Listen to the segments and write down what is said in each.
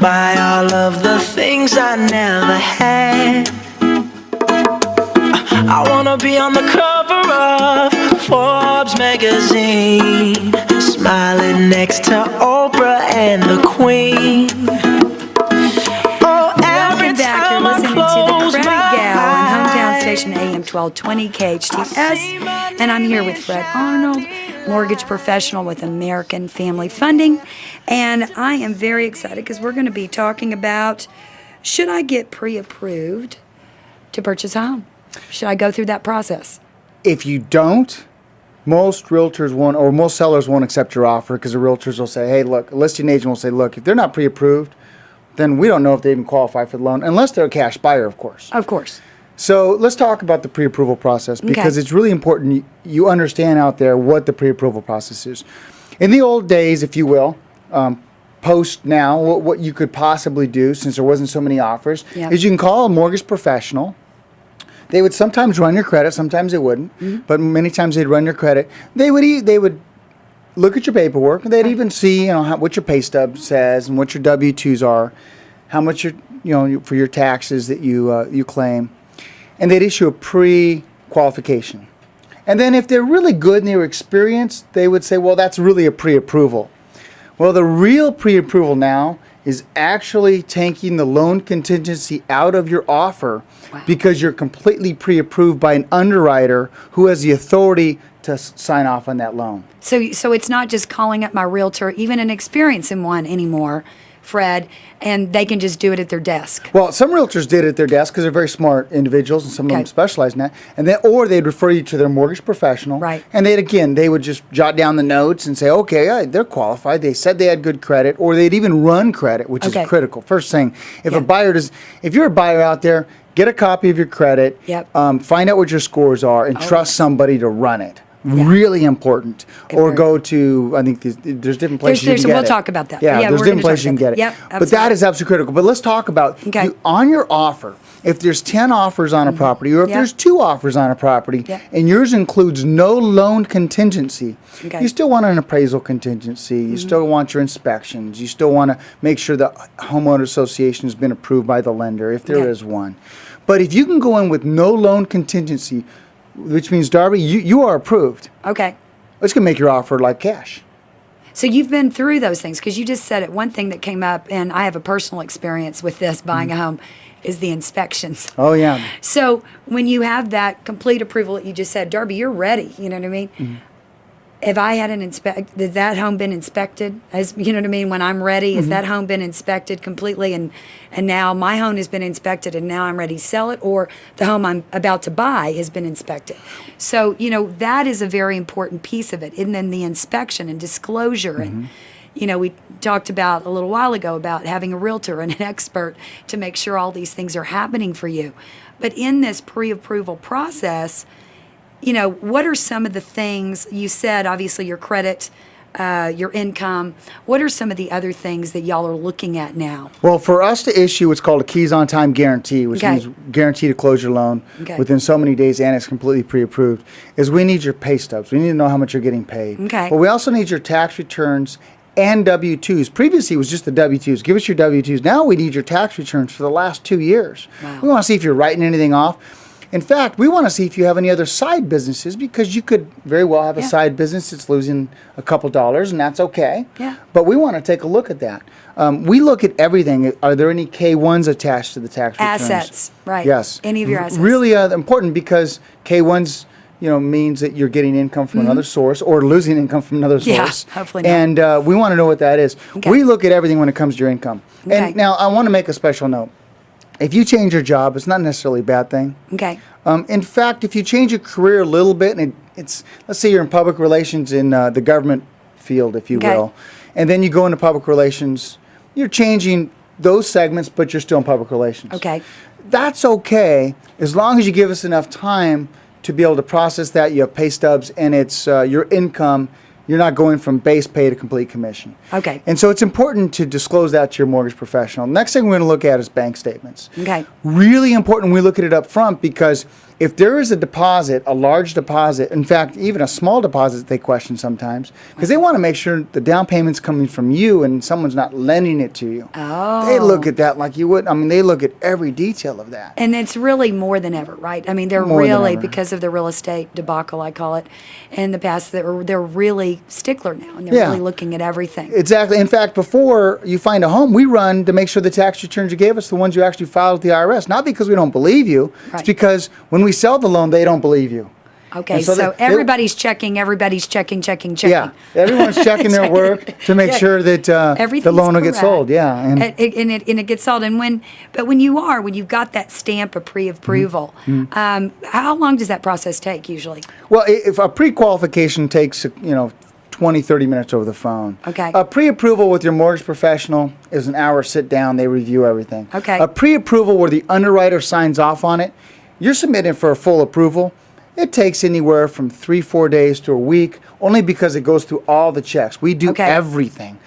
buy all of the things I never had. I wanna be on the cover of Forbes magazine, smiling next to Oprah and the Queen. Oh, Welcome back. You're listening to the Credit Gal on Hometown Station AM 1220 KHTS, and I'm here with Fred Arnold, mortgage professional with American Family Funding, and I am very excited because we're going to be talking about, should I get pre-approved to purchase a home? Should I go through that process? If you don't, most realtors won't, or most sellers won't accept your offer, because the realtors will say, hey, look, a listing agent will say, look, if they're not pre-approved, then we don't know if they even qualify for the loan, unless they're a cash buyer, of course. Of course. So let's talk about the pre-approval process, because it's really important you understand out there what the pre-approval process is. In the old days, if you will, post now, what you could possibly do, since there wasn't so many offers, is you can call a mortgage professional. They would sometimes run your credit, sometimes they wouldn't, but many times they'd run your credit. They would look at your paperwork, and they'd even see, what your pay stub says and what your W-2s are, how much for your taxes that you claim, and they'd issue a pre-qualification. And then if they're really good and they were experienced, they would say, well, that's really a pre-approval. Well, the real pre-approval now is actually taking the loan contingency out of your offer, because you're completely pre-approved by an underwriter who has the authority to sign off on that loan. So it's not just calling up my realtor, even an experienced one anymore, Fred, and they can just do it at their desk. Well, some realtors did it at their desk because they're very smart individuals, and some of them specialize in that. And then, or they'd refer you to their mortgage professional. Right. And they would just jot down the notes and say, okay, they're qualified. They said they had good credit, or they'd even run credit, which is critical. First thing, if you're a buyer out there, get a copy of your credit. Find out what your scores are, and trust somebody to run it. Really important. Or go to, I think there's different places you can get it. We'll talk about that. Yeah, there's different places you can get it. But that is absolutely critical. But let's talk about, on your offer, if there's 10 offers on a property, or if there's 2 offers on a property, and yours includes no loan contingency, you still want an appraisal contingency, you still want your inspections, you still want to make sure the homeowner association has been approved by the lender, if there is one. But if you can go in with no loan contingency, which means, Darbe, you are approved. Okay. It's going to make your offer like cash. So you've been through those things, because you just said it. One thing that came up, and I have a personal experience with this, buying a home, is the inspections. Oh, yeah. So when you have that complete approval that you just said, Darbe, you're ready, you know what I mean? Have I had has that home been inspected? You know what I mean? When I'm ready, has that home been inspected completely? And now my home has been inspected, and now I'm ready to sell it, or the home I'm about to buy has been inspected. So, that is a very important piece of it. And then the inspection and disclosure. And, we talked about a little while ago about having a realtor and an expert to make sure all these things are happening for you. But in this pre-approval process, what are some of the things you said? Obviously, your credit, your income. What are some of the other things that y'all are looking at now? Well, for us to issue what's called a keys on time guarantee, which means guarantee to close your loan within so many days, and it's completely pre-approved, is we need your pay stubs. We need to know how much you're getting paid. But we also need your tax returns and W-2s. Previously, it was just the W-2s. Give us your W-2s. Now we need your tax returns for the last 2 years. We want to see if you're writing anything off. In fact, we want to see if you have any other side businesses, because you could very well have a side business that's losing a couple dollars, and that's okay. But we want to take a look at that. We look at everything. Are there any K-1s attached to the tax returns? Assets, right. Yes. Any of your assets. Really important, because K-1s means that you're getting income from another source, or losing income from another source. Hopefully not. And we want to know what that is. We look at everything when it comes to your income. And now I want to make a special note. If you change your job, it's not necessarily a bad thing. In fact, if you change your career a little bit, and let's say you're in public relations in the government field, if you will, and then you go into public relations, you're changing those segments, but you're still in public relations. That's okay, as long as you give us enough time to be able to process that. You have pay stubs, and it's your income you're not going from base pay to complete commission. Okay. And so it's important to disclose that to your mortgage professional. Next thing we're going to look at is bank statements. Okay. Really important we look at it up front, because if there is a deposit, a large deposit, in fact, even a small deposit they question sometimes, because they want to make sure the down payment's coming from you and someone's not lending it to you. Oh. They look at that like you would. I mean, they look at every detail of that. And it's really more than ever, right? I mean, they're More than really, ever. because of the real estate debacle, I call it, in the past, they're really stickler now, and they're Yeah. really looking at everything. Exactly. In fact, before you find a home, we run to make sure the tax returns you gave us, the ones you actually filed with the IRS, not because we don't believe you. Right. It's because when we sell the loan, they don't believe you. Okay, And so they- everybody's checking, checking. Yeah, everyone's checking their work to make sure that the Everything's loan will get correct. sold. Yeah, and And it gets sold. And when you've got that stamp of pre-approval, how long does that process take usually? well, if a pre-qualification takes 20, 30 minutes over the phone. Okay. A pre-approval with your mortgage professional is an hour sit down. They review everything. Okay. A pre-approval where the underwriter signs off on it, you're submitting for a full approval. It takes anywhere from 3-4 days to a week, only because it goes through all the checks. We do Okay. everything.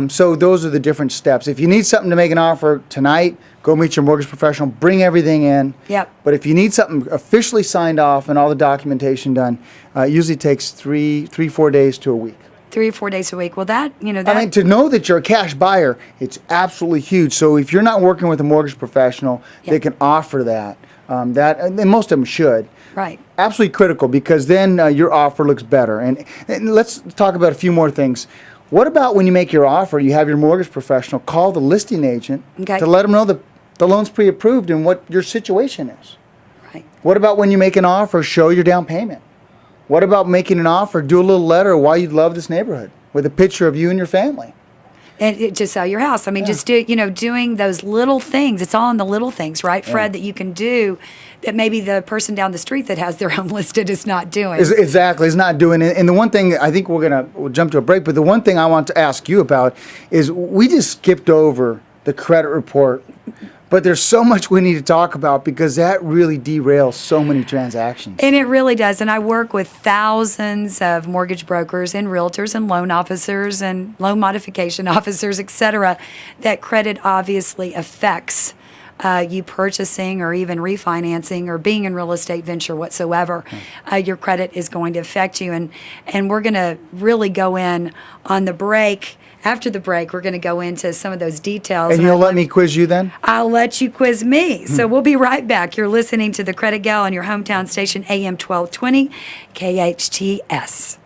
So those are the different steps. If you need something to make an offer tonight, go meet your mortgage professional, bring everything in. Yep. But if you need something officially signed off and all the documentation done, it usually takes 3-4 days to a week. 3 or 4 days a week. Well, that. I mean, to know that you're a cash buyer, it's absolutely huge. So if you're not working with a mortgage professional, they can offer that. And most of them should. Right. Absolutely critical, because then your offer looks better. And let's talk about a few more things. What about when you make your offer, you have your mortgage professional call the listing agent Okay. to let them know that the loan's pre-approved and what your situation is? Right. What about when you make an offer, show your down payment? What about making an offer, do a little letter why you love this neighborhood with a picture of you and your family? And to sell your house. I mean, just doing those little things. It's all in the little things, right, Fred, that you can do that maybe the person down the street that has their home listed is not doing. Exactly, is not doing it. And the one thing, I think we'll jump to a break, but the one thing I want to ask you about is we just skipped over the credit report, but there's so much we need to talk about, because that really derails so many transactions. And it really does. And I work with thousands of mortgage brokers and realtors and loan officers and loan modification officers, et cetera, that credit obviously affects you purchasing or even refinancing or being in real estate venture whatsoever. Your credit is going to affect you. And we're going to really go in on the break. After the break, we're going to go into some of those details. And you'll let me quiz you then? I'll let you quiz me. So we'll be right back. You're listening to The Credit Gal on your hometown station, AM 1220, KHTS.